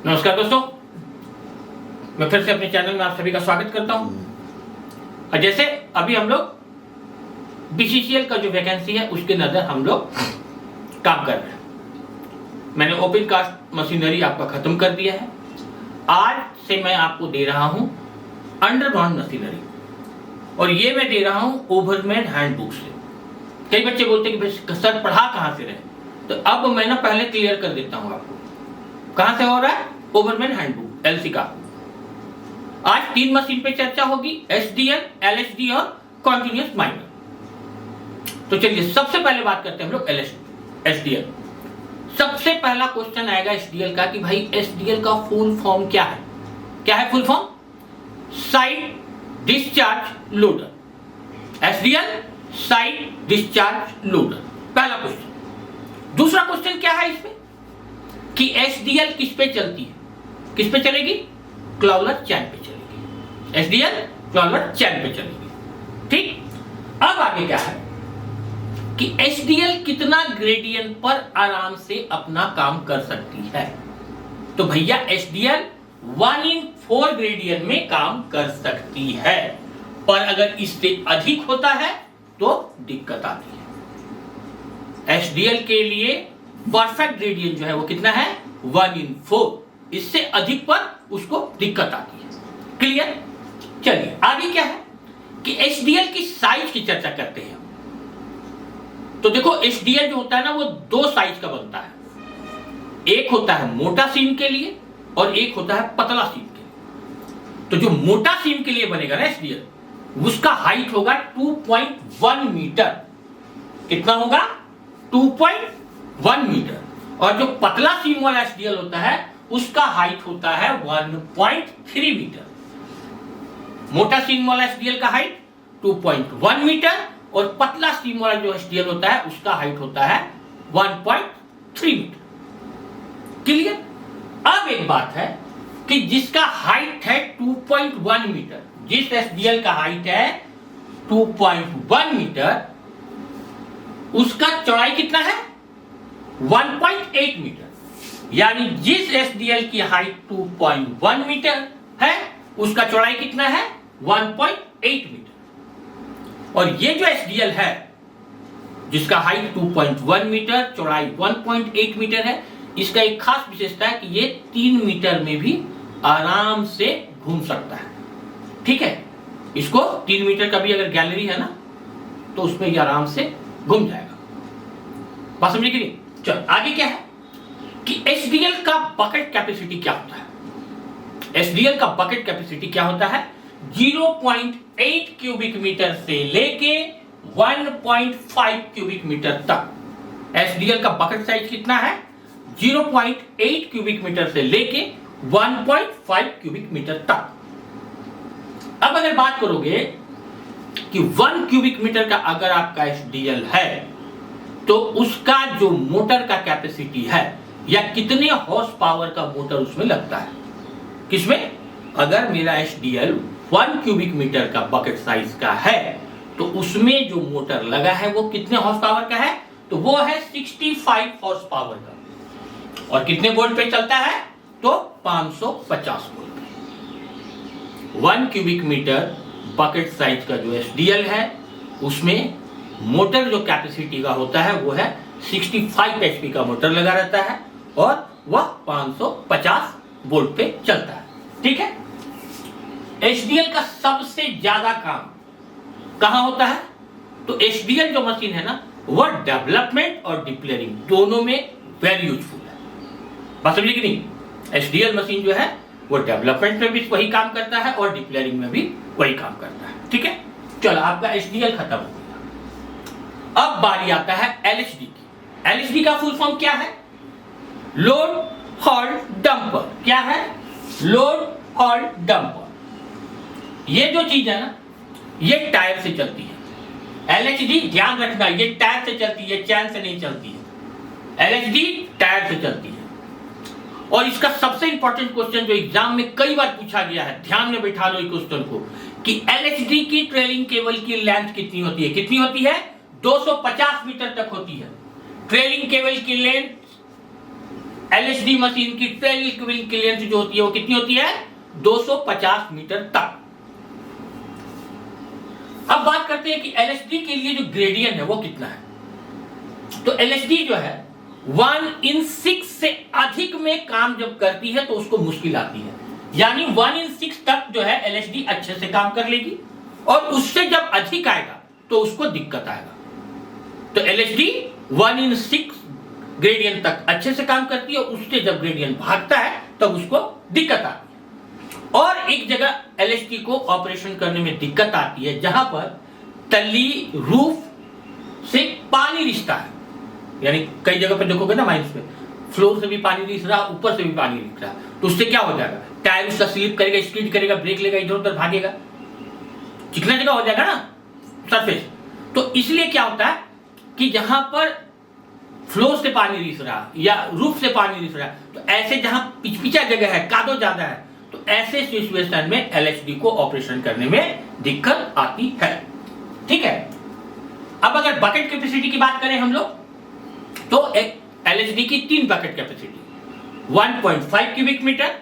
नमस्कार दोस्तों, मैं फिर से अपने चैनल में आप सभी का स्वागत करता हूं। और जैसे अभी हम लोग बीसीसीएल का जो वैकेंसी है उसके नजर हम लोग काम कर रहे हैं। मैंने ओपन कास्ट मशीनरी आपका खत्म कर दिया है। आज से मैं आपको दे रहा हूं अंडरग्राउंड मशीनरी, और ये मैं दे रहा हूं ओवरमैन हैंडबुक से। कई बच्चे बोलते हैं कि सर पढ़ा कहां से रहे, तो अब मैं ना पहले क्लियर कर देता हूं आपको कहां से हो रहा है। ओवरमैन हैंडबुक एलसी का आज 3 मशीन पे चर्चा होगी, एसडीएल, एलएसडी और कॉन्टिन्यूअस माइनर। तो चलिए सबसे पहले बात करते हैं हम लोग एसडीएल। सबसे पहला क्वेश्चन आएगा एसडीएल का कि भाई एसडीएल का फुल फॉर्म क्या है। क्या है full form? Side discharge loader. SDL side discharge loader, पहला क्वेश्चन। दूसरा क्वेश्चन क्या है इसमें कि एसडीएल किस पे चलती है, किस पे चलेगी? क्लाउलर चैन पे चलेगी। एसडीएल क्लाउलर चैन पे चलेगी। ठीक, अब आगे क्या है कि एसडीएल कितना ग्रेडियंट पर आराम से अपना काम कर सकती है। तो भैया एसडीएल 1/4 ग्रेडियंट में काम कर सकती है, पर अगर इससे अधिक होता है तो दिक्कत आती है। एसडीएल के लिए परफेक्ट ग्रेडियंट जो है वो कितना है? 1/4। इससे अधिक पर उसको दिक्कत आती है। क्लियर? चलिए आगे क्या है कि एसडीएल की साइज की चर्चा करते हैं। तो देखो एसडीएल जो होता है ना वो 2 साइज का बनता है। एक होता है मोटा सीम के लिए और एक होता है पतला सीम के लिए। तो जो मोटा सीम के लिए बनेगा ना एसडीएल, उसका हाइट होगा 2.1 मीटर। कितना होगा? 2.1 मीटर। और जो पतला सीम वाला एसडीएल होता है उसका हाइट होता है 1.3 मीटर। मोटा सीम वाला एसडीएल का हाइट 2.1 मीटर और पतला सीम वाला जो एसडीएल होता है उसका हाइट होता है 1.3 मीटर। क्लियर? अब एक बात है कि जिसका हाइट है 2.1 मीटर, जिस एसडीएल का हाइट है 2.1 मीटर, उसका चौड़ाई कितना है? 1.8 मीटर। यानी जिस एसडीएल की हाइट 2.1 मीटर है उसका चौड़ाई कितना है? 1.8 मीटर। और ये जो एसडीएल है जिसका हाइट 2.1 मीटर, चौड़ाई 1.8 मीटर है, इसका एक खास विशेषता है कि ये 3 मीटर में भी आराम से घूम सकता है। ठीक है, इसको 3 मीटर का भी अगर गैलरी है ना तो उसमें ये आराम से घूम जाएगा। बात समझे कि नहीं? चलो आगे क्या है कि एसडीएल का बकेट कैपेसिटी क्या होता है। एसडीएल का बकेट कैपेसिटी क्या होता है? 0.8 क्यूबिक मीटर से लेके 1.5 क्यूबिक मीटर तक। एसडीएल का बकेट साइज कितना है? 0.8 क्यूबिक मीटर से लेके 1.5 क्यूबिक मीटर तक। अब अगर बात करोगे कि 1 क्यूबिक मीटर का अगर आपका एसडीएल है तो उसका जो मोटर का कैपेसिटी है या कितने हॉर्स पावर का मोटर उसमें लगता है। किसमें? अगर मेरा एसडीएल 1 क्यूबिक मीटर का बकेट साइज का है तो उसमें जो मोटर लगा है वो कितने हॉर्स पावर का है? तो वो है 65 हॉर्स पावर का। और कितने वोल्ट पे चलता है? तो 550 वोल्ट पे। 1 क्यूबिक मीटर बकेट साइज का जो एसडीएल है उसमें मोटर जो कैपेसिटी का होता है वो है 65 एचपी का मोटर लगा रहता है और वह 550 वोल्ट पे चलता है। ठीक है, एचडीएल का सबसे ज्यादा काम कहां होता है? तो एचडीएल जो मशीन है ना वह डेवलपमेंट और डिप्लेयरिंग दोनों में वेरी यूजफुल है। बात समझिए कि नहीं? एचडीएल मशीन जो है वो डेवलपमेंट में भी वही काम करता है और डिप्लेयरिंग में भी वही काम करता है। ठीक है, चलो आपका एचडीएल खत्म हो गया। अब बारी आता है एलएचडी की। एलएचडी का फुल फॉर्म क्या है? Load halt dumper. क्या है? Load halt dumper. ये जो चीज है ना ये टायर से चलती है। एलएचडी ध्यान रखना, ये टायर से चलती है, चैन से नहीं चलती है। एलएचडी टायर से चलती है। और इसका सबसे इंपॉर्टेंट क्वेश्चन जो एग्जाम में कई बार पूछा गया है, ध्यान में बैठा लो इस क्वेश्चन को, कि एलएचडी की ट्रेलिंग केबल की लेंथ कितनी होती है? कितनी होती है? 250 मीटर तक होती है। ट्रेलिंग केबल की लेंथ एलएचडी मशीन की टेल इक्विवेलेंट क्लियरेंस जो होती है वो कितनी होती है? 250 मीटर तक। अब बात करते हैं कि एलएचडी के लिए जो ग्रेडियंट है वो कितना है। तो एलएचडी जो है 1/6 से अधिक में काम जब करती है तो उसको मुश्किल आती है, यानी 1/6 तक जो है एलएचडी अच्छे से काम कर लेगी, और उससे जब अधिक आएगा तो उसको दिक्कत आएगा। तो एलएचडी 1/6 ग्रेडियंट तक अच्छे से काम करती है, उससे जब ग्रेडियंट भागता है तब उसको दिक्कत आती है। और एक जगह एलएचडी को ऑपरेशन करने में दिक्कत आती है जहां पर तली रूफ से पानी रिश्ता है, यानी कई जगह पर देखोगे ना माइंस में, फ्लोर से भी पानी रिस रहा, ऊपर से भी पानी रिस रहा, तो उससे क्या हो जाएगा? टायर उसका स्लिप करेगा, स्किड करेगा, ब्रेक लेगा, इधर उधर भागेगा, चिकना जगह हो जाएगा ना सरफेस। तो इसलिए क्या होता है कि जहां पर फ्लोर से पानी रिस रहा या रूफ से पानी रिस रहा, तो ऐसे जहां पिचपिचा जगह है, कादो ज्यादा है, तो ऐसे सिचुएशन में एलएचडी को ऑपरेशन करने में दिक्कत आती है। ठीक है। अब अगर बकेट कैपेसिटी की बात करें हम लोग, तो एक एलएचडी की 3 bucket capacity, 1.5 cubic metre,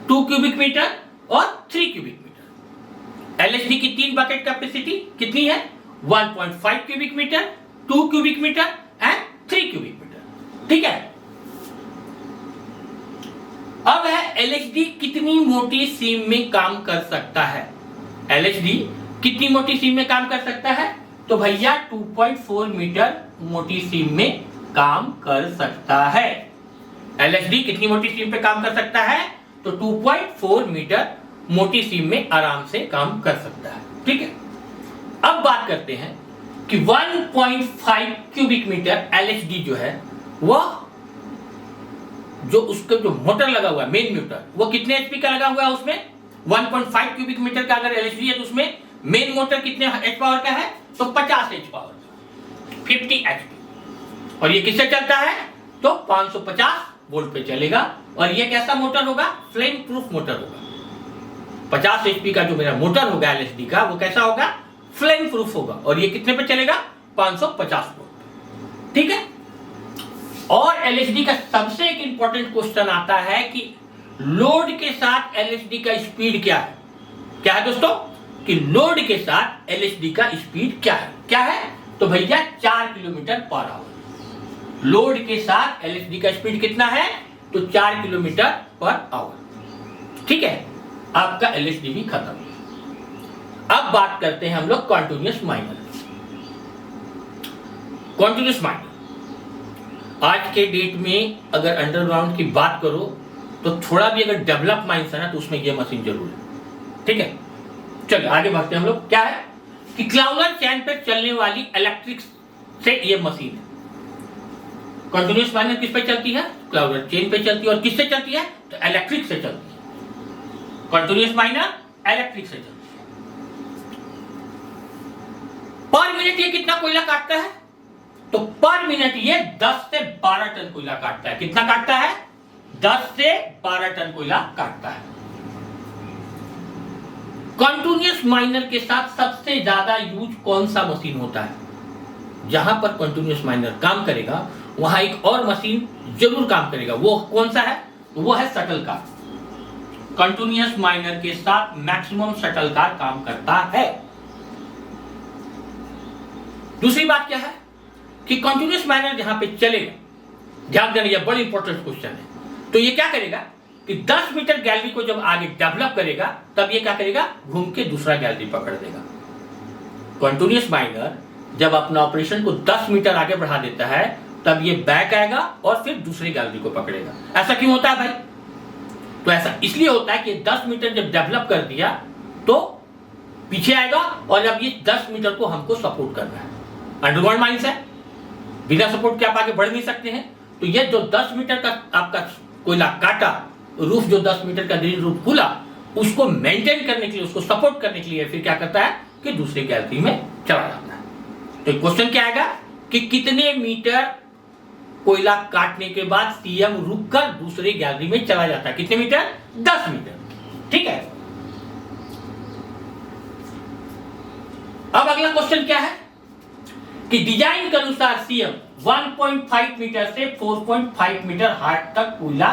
2 cubic metre और 3 क्यूबिक मीटर। एलएचडी की 3 बकेट कैपेसिटी कितनी है? 1.5 cubic metre, 2 cubic metre and 3 cubic metre. ठीक है। अब है एलएचडी कितनी मोटी सीम में काम कर सकता है। एलएचडी कितनी मोटी सीम में काम कर सकता है? तो भैया 2.4 मीटर मोटी सीम में काम कर सकता है। एलएचडी कितनी मोटी सीम पे काम कर सकता है? तो 2.4 मीटर मोटी सीम में आराम से काम कर सकता है। ठीक है। अब बात करते हैं कि 1.5 क्यूबिक मीटर एलएचडी जो है वह जो उसका जो मोटर लगा हुआ है, मेन मोटर, वो कितने एचपी का लगा हुआ है उसमें? 1.5 क्यूबिक मीटर का अगर एलएचडी है तो उसमें मेन मोटर कितने एच पावर का है? तो 50 एच पावर का, 50 एचपी। और ये किससे चलता है? तो 550 वोल्ट पे चलेगा। और ये कैसा मोटर होगा? फ्लेम प्रूफ मोटर होगा। 50 एचपी का जो मेरा मोटर होगा एलएचडी का, वो कैसा होगा? फ्लेम प्रूफ होगा। और ये कितने पे चलेगा? 550 वोल्ट। ठीक है। और एलएचडी का सबसे एक इंपॉर्टेंट क्वेश्चन आता है कि लोड के साथ एलएचडी का स्पीड क्या है? क्या है दोस्तों? कि लोड के साथ एलएचडी का स्पीड क्या है? क्या है? तो भैया 4 किलोमीटर पर आवर। लोड के साथ एलएचडी का स्पीड कितना है? तो 4 किलोमीटर पर आवर। ठीक है। आपका एलएचडी भी खत्म। अब बात करते हैं हम लोग कॉन्टिन्यूअस माइनर। कॉन्टिन्यूअस माइनर आज के डेट में अगर अंडरग्राउंड की बात करो तो थोड़ा भी अगर डेवलप माइंस है ना, तो उसमें ये मशीन जरूर है। ठीक है। चलिए आगे बढ़ते हैं हम लोग। क्या है कि क्लाउलर चैन पे चलने वाली इलेक्ट्रिक से ये मशीन है। कंटिन्यूअस माइनर किस पे चलती है? क्लाउलर चेन पे चलती है। और किससे चलती है? तो इलेक्ट्रिक से चलती है। कंटिन्यूअस माइनर इलेक्ट्रिक से चलती है। पर मिनट ये कितना कोयला काटता है? तो पर मिनट ये 10 से 12 टन कोयला काटता है। कितना काटता है? 10 से 12 टन कोयला काटता है। कंटिन्यूअस माइनर के साथ सबसे ज्यादा यूज कौन सा मशीन होता है? जहां पर कंटिन्यूअस माइनर काम करेगा वहां एक और मशीन जरूर काम करेगा। वो कौन सा है? वो है शटल कार। कंटिन्यूअस माइनर के साथ मैक्सिमम शटल कार काम करता है। दूसरी बात क्या है कि कंटिन्यूअस माइनर जहां पे चलेगा, ध्यान देना यह बड़ा इंपॉर्टेंट क्वेश्चन है। तो ये क्या करेगा कि 10 मीटर गैलरी को जब आगे डेवलप करेगा तब ये क्या करेगा? घूम के दूसरा गैलरी पकड़ देगा। कंटिन्यूअस माइनर जब अपना ऑपरेशन को 10 मीटर आगे बढ़ा देता है तब ये बैक आएगा और फिर दूसरी गैलरी को पकड़ेगा। ऐसा क्यों होता है भाई? तो ऐसा इसलिए होता है कि 10 मीटर जब डेवलप कर दिया तो पीछे आएगा और अब ये 10 मीटर को हमको सपोर्ट करना है। अंडरग्राउंड माइंस है, बिना सपोर्ट के आप आगे बढ़ नहीं सकते हैं। तो ये जो 10 मीटर का आपका कोयला काटा, रूफ जो 10 मीटर का ग्रीन रूफ खुला, उसको मेंटेन करने के लिए, उसको सपोर्ट करने के लिए फिर क्या करता है कि दूसरी गैलरी में चला जाता है। तो क्वेश्चन क्या आएगा कि कितने मीटर कोयला काटने के बाद सीएम रुककर दूसरी गैलरी में चला जाता है? कितने मीटर? 10 मीटर। ठीक है। अब अगला क्वेश्चन क्या है कि डिजाइन के अनुसार सीएम 1.5 मीटर से 4.5 मीटर हाइट तक कोयला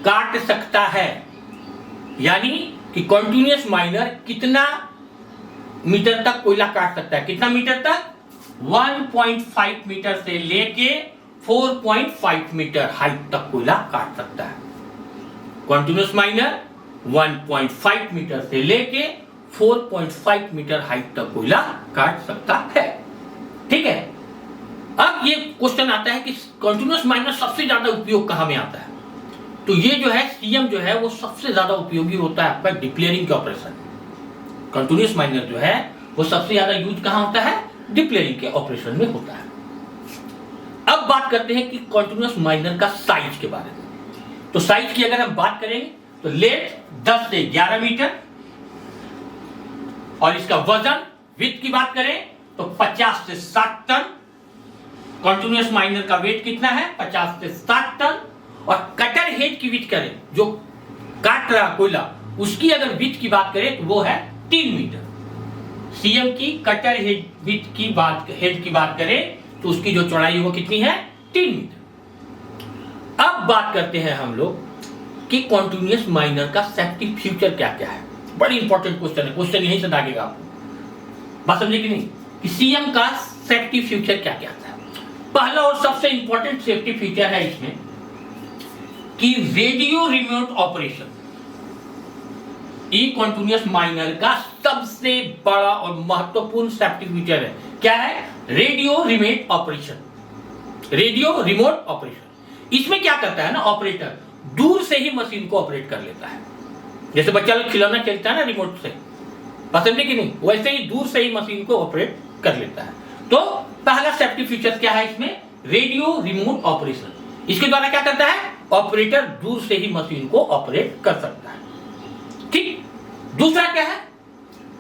काट सकता है। यानी कि कॉन्टिन्यूअस माइनर कितना मीटर तक कोयला काट सकता है? कितना मीटर तक? 1.5 मीटर से लेके 4.5 मीटर हाइट तक कोयला काट सकता है। कॉन्टिन्यूअस माइनर 1.5 मीटर से लेके 4.5 मीटर हाइट तक कोयला काट सकता है। ठीक है। अब ये क्वेश्चन आता है कि कॉन्टिन्यूअस माइनर सबसे ज्यादा उपयोग कहां में आता है? तो ये जो है सीएम जो है वो सबसे ज्यादा उपयोगी होता है आपका डिप्लेयरिंग के ऑपरेशन। कंटिन्यूअस माइनर जो है वो सबसे ज्यादा यूज कहां होता है? डिप्लेयरिंग के ऑपरेशन में होता है। अब बात करते हैं कि कंटिन्यूअस माइनर का साइज के बारे में। तो साइज की अगर हम बात करेंगे तो लेंथ 10 से 11 मीटर और इसका वजन विड्थ की बात करें तो 50 से 60 टन। कंटिन्यूअस माइनर का वेट कितना है? 50 से 60 टन। और कटर हेड की विड्थ करें, जो काट रहा कोयला, उसकी अगर विड्थ की बात करें तो वो है 3 मीटर। सीएम की कटर हेड विड्थ की बात करें तो उसकी जो चौड़ाई है वो कितनी है? 3 मीटर। अब बात करते हैं हम लोग कि कॉन्टिन्यूअस माइनर का सेफ्टी फीचर क्या क्या है। बड़ी इंपॉर्टेंट क्वेश्चन है, क्वेश्चन यहीं से दागेगा आपको। बात समझे कि नहीं कि सीएम का सेफ्टी फीचर क्या क्या है? पहला और सबसे इंपॉर्टेंट सेफ्टी फीचर है इसमें कि रेडियो रिमोट ऑपरेशन। ई कॉन्टिन्यूअस माइनर का सबसे बड़ा और महत्वपूर्ण सेफ्टी फीचर है। क्या है? Radio remote operation. Radio remote operation इसमें क्या करता है ना, ऑपरेटर दूर से ही मशीन को ऑपरेट कर लेता है। जैसे बच्चा लोग खिलौना खेलता है ना रिमोट से, पसंद है कि नहीं, वैसे ही दूर से ही मशीन को ऑपरेट कर लेता है। तो पहला सेफ्टी फीचर क्या है इसमें? Radio remote operation. इसके द्वारा क्या करता है? ऑपरेटर दूर से ही मशीन को ऑपरेट कर सकता है। ठीक। दूसरा क्या है?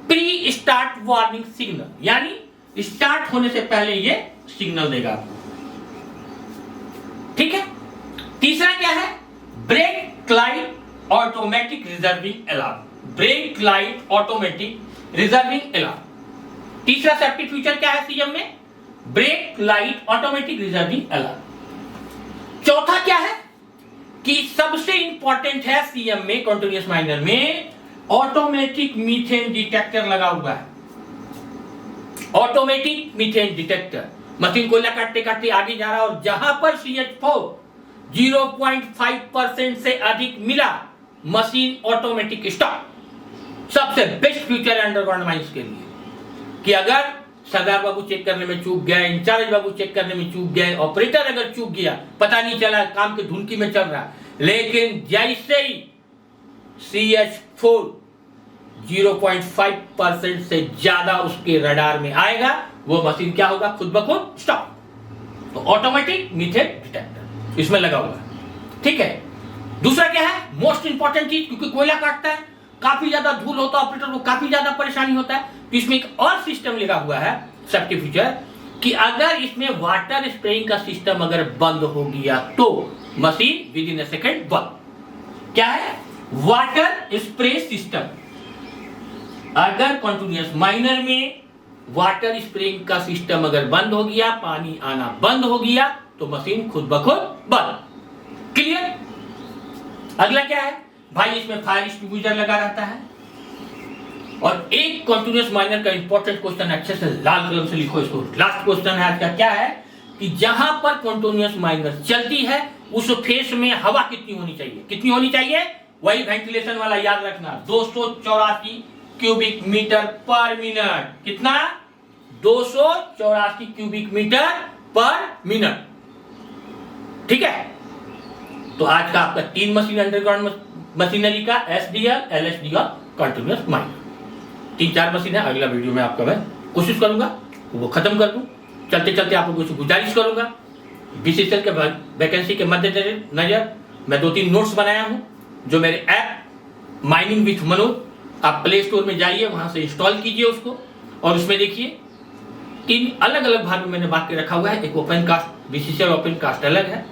प्री स्टार्ट वार्निंग सिग्नल, यानी स्टार्ट होने से पहले ये सिग्नल देगा आपको। ठीक है। तीसरा क्या है? Brake light automatic reserving alarm. Brake light automatic reserving alarm. तीसरा सेफ्टी फीचर क्या है सीएम में? Brake light automatic reserving alarm. चौथा क्या है कि सबसे इंपॉर्टेंट है सीएम में, कंटीन्यूअस माइनर में ऑटोमेटिक मीथेन डिटेक्टर लगा हुआ है। Automatic methane detector. मशीन कोयला काटते काटते आगे जा रहा है और जहां पर CH4 0.5% से अधिक मिला, मशीन ऑटोमेटिक स्टॉप। सबसे बेस्ट फीचर है अंडरग्राउंड माइंस के लिए कि अगर सरदार बाबू चेक करने में चूक गए, इंचार्ज बाबू चेक करने में चूक गए, ऑपरेटर अगर चूक गया, पता नहीं चला, काम के धुनकी में चल रहा, लेकिन जैसे ही CH4 0.5% से ज्यादा उसके रडार में आएगा, वो मशीन क्या होगा? खुद ब खुद स्टॉप। तो ऑटोमेटिक मीथेन डिटेक्टर इसमें लगा हुआ है। ठीक है। दूसरा क्या है? मोस्ट इंपॉर्टेंट चीज, क्योंकि कोयला काटता है, काफी ज्यादा धूल होता है, ऑपरेटर को काफी ज्यादा परेशानी होता है, तो इसमें एक और सिस्टम लगा हुआ है सेफ्टी फीचर कि अगर इसमें वाटर स्प्रेइंग का सिस्टम अगर बंद हो गया तो machine with in a second बंद। क्या है? Water spray system. अगर कंटीन्यूअस माइनर में वाटर स्प्रेइंग का सिस्टम अगर बंद हो गया, पानी आना बंद हो गया, तो मशीन खुद ब खुद बंद। क्लियर? अगला क्या है भाई? इसमें फायर एक्सटिंग्विशर लगा रहता है। और एक कंटीन्यूअस माइनर का इंपॉर्टेंट क्वेश्चन, अच्छे से लाल कलम से लिखो इसको, लास्ट क्वेश्चन है आज का। क्या है कि जहां पर कंटीन्यूअस माइनर चलती है उस फेस में हवा कितनी होनी चाहिए? कितनी होनी चाहिए? वही वेंटिलेशन वाला याद रखना, 284 क्यूबिक मीटर पर मिनट। कितना? 284 क्यूबिक मीटर पर मिनट। ठीक है। तो आज का आपका 3 मशीन अंडरग्राउंड मशीनरी का, SDL, LSD और कंटीन्यूअस माइनर, 3-4 मशीन है। अगला वीडियो में आपका मैं कोशिश करूंगा वो खत्म कर दूं। चलते चलते आप लोगों से गुजारिश करूंगा, BCCL के वैकेंसी के मद्देनजर मैं 2-3 नोट्स बनाया हूं, जो मेरे ऐप माइनिंग विथ मनोज, आप प्ले स्टोर में जाइए, वहां से इंस्टॉल कीजिए उसको, और उसमें देखिए 3 अलग अलग भाग में मैंने बांट के रखा हुआ है। एक open cast, BCCL open cast अलग है,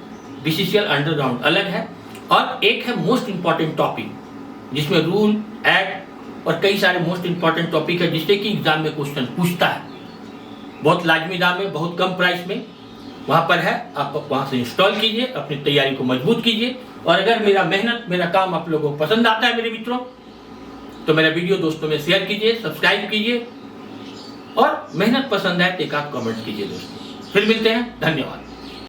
BCCL अंडरग्राउंड अलग है, और एक है मोस्ट इंपॉर्टेंट टॉपिक जिसमें रूल, एक्ट और कई सारे मोस्ट इंपॉर्टेंट टॉपिक है, जिससे कि एग्जाम में क्वेश्चन पूछता है। बहुत लाजमी दाम में, बहुत कम प्राइस में, वहां पर है, आप वहां से इंस्टॉल कीजिए, अपनी तैयारी को मजबूत कीजिए। और अगर मेरा मेहनत, मेरा काम आप लोगों को पसंद आता है मेरे मित्रों, तो मेरा वीडियो दोस्तों में शेयर कीजिए, सब्सक्राइब कीजिए, और मेहनत पसंद है तो एक आध कमेंट कीजिए दोस्तों। फिर मिलते हैं, धन्यवाद।